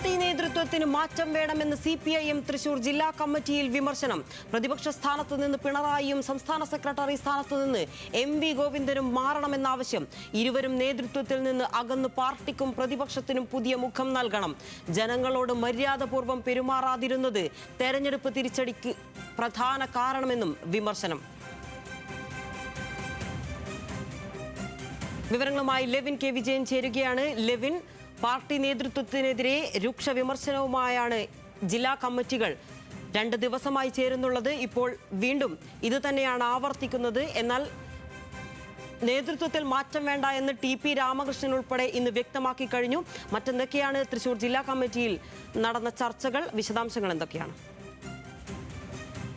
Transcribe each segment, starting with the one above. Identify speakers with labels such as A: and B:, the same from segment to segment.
A: Party നേതൃത്വത്തിന് മാറ്റം വേണമെന്ന് CPIM തൃശൂർ ജില്ലാ കമ്മിറ്റിയിൽ വിമർശനം. പ്രതിപക്ഷ സ്ഥാനത്ത് നിന്ന് പിണറായിയും സംസ്ഥാന സെക്രട്ടറി സ്ഥാനത്ത് നിന്ന് MV ഗോവിന്ദനും മാറണമെന്ന ആവശ്യം. ഇരുവരും നേതൃത്വത്തിൽ നിന്ന് അകന്നു പാർട്ടിക്കും പ്രതിപക്ഷത്തിനും പുതിയ മുഖം നൽകണം. ജനങ്ങളോട് മര്യാദപൂർവ്വം പെരുമാറാതിരുന്നത് തെരഞ്ഞെടുപ്പ് തിരിച്ചടിക്ക് പ്രധാന കാരണമെന്നും വിമർശനം. വിവരങ്ങളുമായി ലെവിൻ കെ വിജയൻ ചേരുകയാണ്. ലെവിൻ, പാർട്ടി നേതൃത്വത്തിനെതിരെ രൂക്ഷ വിമർശനവുമായാണ് ജില്ലാ കമ്മിറ്റികൾ 2 ദിവസമായി ചേരുന്നുള്ളത്. ഇപ്പോൾ വീണ്ടും ഇത് തന്നെയാണ് ആവർത്തിക്കുന്നത്. എന്നാൽ നേതൃത്വത്തിൽ മാറ്റം വേണ്ട എന്ന് TP രാമകൃഷ്ണൻ ഉൾപ്പെടെ ഇന്ന് വ്യക്തമാക്കി കഴിഞ്ഞു. മറ്റെന്തൊക്കെയാണ് തൃശൂർ ജില്ലാ കമ്മിറ്റിയിൽ നടന്ന ചർച്ചകൾ? വിശദാംശങ്ങൾ എന്തൊക്കെയാണ്?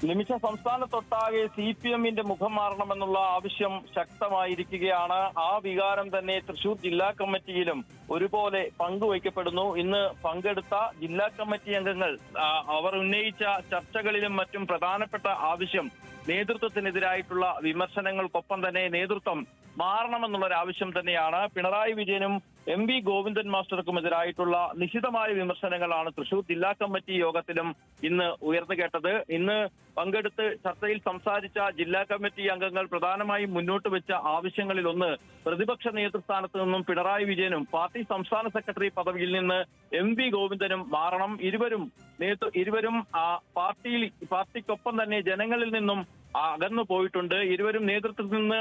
B: നിമിഷ സംസ്ഥാനത്തൊട്ടാകെ CPM-ന്റെ മുഖം മാറണമെന്നുള്ള ആവശ്യം ശക്തമായിരിക്കുകയാണ്. ആ വികാരം തന്നെ തൃശൂർ ജില്ലാ കമ്മിറ്റിയിലും ഒരുപോലെ പങ്കുവയ്ക്കപ്പെടുന്നു. ഇന്ന് പങ്കെടുത്ത ജില്ലാ കമ്മിറ്റി അംഗങ്ങൾ അവർ ഉന്നയിച്ച ചർച്ചകളിലും മറ്റും പ്രധാനപ്പെട്ട ആവശ്യം നേതൃത്വത്തിനെതിരായിട്ടുള്ള വിമർശനങ്ങൾക്കൊപ്പം തന്നെ നേതൃത്വം മാറണമെന്നുള്ളൊരാവശ്യം തന്നെയാണ്. പിണറായി വിജയനും MV ഗോവിന്ദൻ മാസ്റ്റർക്കുമെതിരായിട്ടുള്ള നിശിതമായ വിമർശനങ്ങളാണ് തൃശൂർ ജില്ലാ കമ്മിറ്റി യോഗത്തിലും ഇന്ന് ഉയർന്നു കേട്ടത്. ഇന്ന് പങ്കെടുത്ത് ചർച്ചയിൽ സംസാരിച്ച ജില്ലാ കമ്മിറ്റി അംഗങ്ങൾ പ്രധാനമായും മുന്നോട്ട് വെച്ച ആവശ്യങ്ങളിൽ ഒന്ന്, പ്രതിപക്ഷ നേതൃസ്ഥാനത്ത് നിന്നും പിണറായി വിജയനും പാർട്ടി സംസ്ഥാന സെക്രട്ടറി പദവിയിൽ നിന്ന് MV ഗോവിന്ദനും മാറണം. ഇരുവരും പാർട്ടിക്കൊപ്പം തന്നെ ജനങ്ങളിൽ നിന്നും അകന്നു പോയിട്ടുണ്ട്. ഇരുവരും നേതൃത്വത്തിൽ നിന്ന്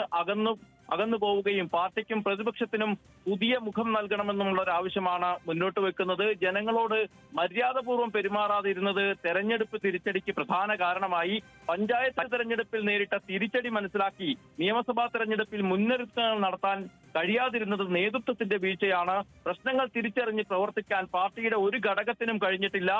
B: അകന്നു പോവുകയും പാർട്ടിക്കും പ്രതിപക്ഷത്തിനും പുതിയ മുഖം നൽകണമെന്നുള്ള ഒരു ആവശ്യമാണ് മുന്നോട്ട് വെക്കുന്നത്. ജനങ്ങളോട് മര്യാദപൂർവ്വം പെരുമാറാതിരുന്നത് തെരഞ്ഞെടുപ്പ് തിരിച്ചടിക്ക് പ്രധാന കാരണമായി. പഞ്ചായത്ത് തെരഞ്ഞെടുപ്പിൽ നേരിട്ട തിരിച്ചടി മനസ്സിലാക്കി നിയമസഭാ തെരഞ്ഞെടുപ്പിൽ മുന്നൊരുക്കങ്ങൾ നടത്താൻ കഴിയാതിരുന്നത് നേതൃത്വത്തിന്റെ വീഴ്ചയാണ്. പ്രശ്നങ്ങൾ തിരിച്ചറിഞ്ഞ് പ്രവർത്തിക്കാൻ പാർട്ടിയുടെ ഒരു ഘടകത്തിനും കഴിഞ്ഞിട്ടില്ല.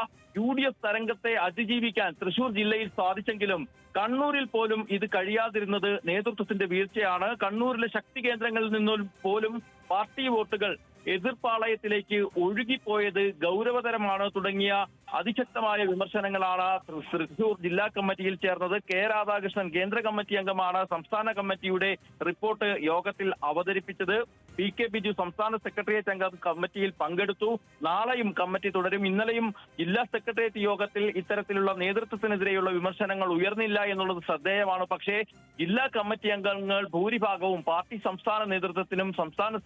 B: UDF തരംഗത്തെ അതിജീവിക്കാൻ തൃശൂർ ജില്ലയിൽ സാധിച്ചെങ്കിലും കണ്ണൂരിൽ പോലും ഇത് കഴിയാതിരുന്നത് നേതൃത്വത്തിന്റെ വീഴ്ചയാണ്. കണ്ണൂരിലെ ശക്തി കേന്ദ്രങ്ങളിൽ നിന്നും പോലും പാർട്ടി വോട്ടുകൾ എതിർപ്പാളയത്തിലേക്ക് ഒഴുകിപ്പോയത് ഗൗരവതരമാണ് തുടങ്ങിയ അതിശക്തമായ വിമർശനങ്ങളാണ് തൃശൂർ ജില്ലാ കമ്മിറ്റിയിൽ ചേർന്നത്. K രാധാകൃഷ്ണൻ കേന്ദ്ര കമ്മിറ്റി അംഗമാണ്. സംസ്ഥാന കമ്മിറ്റിയുടെ റിപ്പോർട്ട് യോഗത്തിൽ അവതരിപ്പിച്ചത്. PK ബിജു സംസ്ഥാന സെക്രട്ടേറിയറ്റ് അംഗം കമ്മിറ്റിയിൽ പങ്കെടുത്തു. നാളെയും കമ്മിറ്റി തുടരും. ഇന്നലെയും ജില്ലാ സെക്രട്ടേറിയറ്റ് യോഗത്തിൽ ഇത്തരത്തിലുള്ള നേതൃത്വത്തിനെതിരെയുള്ള വിമർശനങ്ങൾ ഉയർന്നില്ല എന്നുള്ളത് ശ്രദ്ധേയമാണ്. പക്ഷേ ജില്ലാ കമ്മിറ്റി അംഗങ്ങൾ ഭൂരിഭാഗവും പാർട്ടി സംസ്ഥാന നേതൃത്വത്തിനും സംസ്ഥാന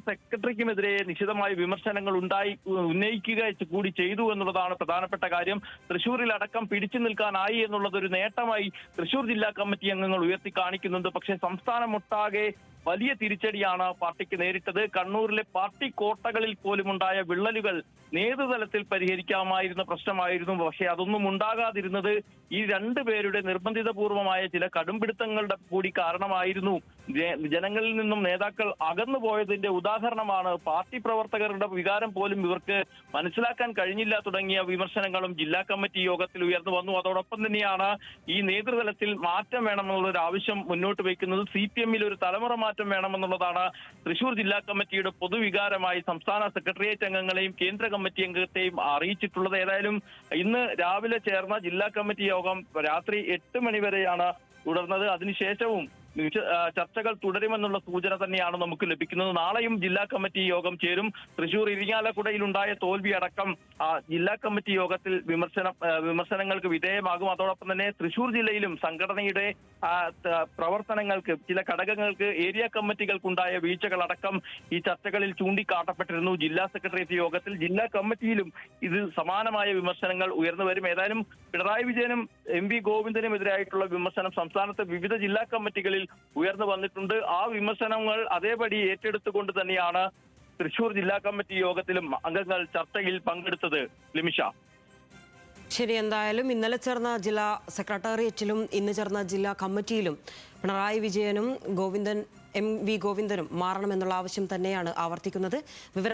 B: സെക്രട്ടറിക്കുമെതിരെ നിശിതമായ വിമർശനങ്ങൾ ഉന്നയിക്കുക കൂടി ചെയ്തു എന്നുള്ളതാണ് പ്രധാനപ്പെട്ട കാര്യം. തൃശൂരിൽ അടക്കം പിടിച്ചു നിൽക്കാനായി എന്നുള്ളത് ഒരു നേട്ടമായി തൃശൂർ ജില്ലാ കമ്മിറ്റി അംഗങ്ങൾ ഉയർത്തി കാണിക്കുന്നുണ്ട്. പക്ഷേ സംസ്ഥാനമൊട്ടാകെ വലിയ തിരിച്ചടിയാണ് പാർട്ടിക്ക് നേരിട്ടത്. കണ്ണൂരിലെ പാർട്ടി കോട്ടകളിൽ പോലും ഉണ്ടായ വിള്ളലുകൾ നേതൃതലത്തിൽ പരിഹരിക്കാമായിരുന്ന പ്രശ്നമായിരുന്നു. പക്ഷേ അതൊന്നും ഉണ്ടാകാതിരുന്നത് ഈ 2 പേരുടെ നിർബന്ധിതപൂർവമായ ചില കടുംപിടുത്തങ്ങളുടെ കൂടി കാരണമായിരുന്നു. ജനങ്ങളിൽ നിന്നും നേതാക്കൾ അകന്നു പോയതിന്റെ ഉദാഹരണമാണ്. പാർട്ടി പ്രവർത്തകരുടെ വികാരം പോലും ഇവർക്ക് മനസ്സിലാക്കാൻ കഴിഞ്ഞില്ല തുടങ്ങിയ വിമർശനങ്ങളും ജില്ലാ കമ്മിറ്റി യോഗത്തിൽ ഉയർന്നു വന്നു. അതോടൊപ്പം തന്നെയാണ് ഈ നേതൃതലത്തിൽ മാറ്റം വേണമെന്നുള്ളൊരു ആവശ്യം മുന്നോട്ട് വയ്ക്കുന്നത്. CPM-ൽ ഒരു തലമുറ മാറ്റം വേണമെന്നുള്ളതാണ് തൃശൂർ ജില്ലാ കമ്മിറ്റിയുടെ പൊതുവികാരമായി സംസ്ഥാന സെക്രട്ടേറിയറ്റ് അംഗങ്ങളെയും കേന്ദ്ര കമ്മിറ്റി അംഗത്തെയും അറിയിച്ചിട്ടുള്ളത്. ഏതായാലും ഇന്ന് രാവിലെ ചേർന്ന ജില്ലാ കമ്മിറ്റി യോഗം രാത്രി 8 മണി വരെയാണ് തുടർന്നത്. അതിനുശേഷവും ചർച്ചകൾ തുടരുമെന്നുള്ള സൂചന തന്നെയാണ് നമുക്ക് ലഭിക്കുന്നത്. നാളെയും ജില്ലാ കമ്മിറ്റി യോഗം ചേരും. തൃശൂർ ഇരിങ്ങാലക്കുടയിലുണ്ടായ തോൽവി അടക്കം ജില്ലാ കമ്മിറ്റി യോഗത്തിൽ വിമർശനങ്ങൾക്ക് വിധേയമാകും. അതോടൊപ്പം തന്നെ തൃശൂർ ജില്ലയിലും സംഘടനയുടെ പ്രവർത്തനങ്ങൾക്ക് ചില ഘടകങ്ങൾക്ക് ഏരിയ കമ്മിറ്റികൾക്കുണ്ടായ വീഴ്ചകളടക്കം ഈ ചർച്ചകളിൽ ചൂണ്ടിക്കാട്ടപ്പെട്ടിരുന്നു. ജില്ലാ സെക്രട്ടേറിയറ്റ് യോഗത്തിൽ ജില്ലാ കമ്മിറ്റിയിലും ഇത് സമാനമായ വിമർശനങ്ങൾ ഉയർന്നു വരും. ഏതായാലും പിണറായി വിജയനും MV ഗോവിന്ദനും എതിരായിട്ടുള്ള വിമർശനം സംസ്ഥാനത്തെ വിവിധ ജില്ലാ കമ്മിറ്റികളിൽ ഉയർന്നു വന്നിട്ടുണ്ട്. ആ വിമർശനങ്ങൾ അതേപടി ഏറ്റെടുത്തുകൊണ്ട് തന്നെയാണ് തൃശൂർ ജില്ലാ കമ്മിറ്റി യോഗത്തിലും അംഗങ്ങൾ ചർച്ചയിൽ പങ്കെടുത്തത്. ലിമിഷ,
A: ശരി. എന്തായാലും ഇന്നലെ ചേർന്ന ജില്ലാ സെക്രട്ടേറിയറ്റിലും ഇന്ന് ചേർന്ന ജില്ലാ കമ്മിറ്റിയിലും പിണറായി വിജയനും MV ഗോവിന്ദനും മാറണമെന്നുള്ള ആവശ്യം തന്നെയാണ് ആവർത്തിക്കുന്നത്.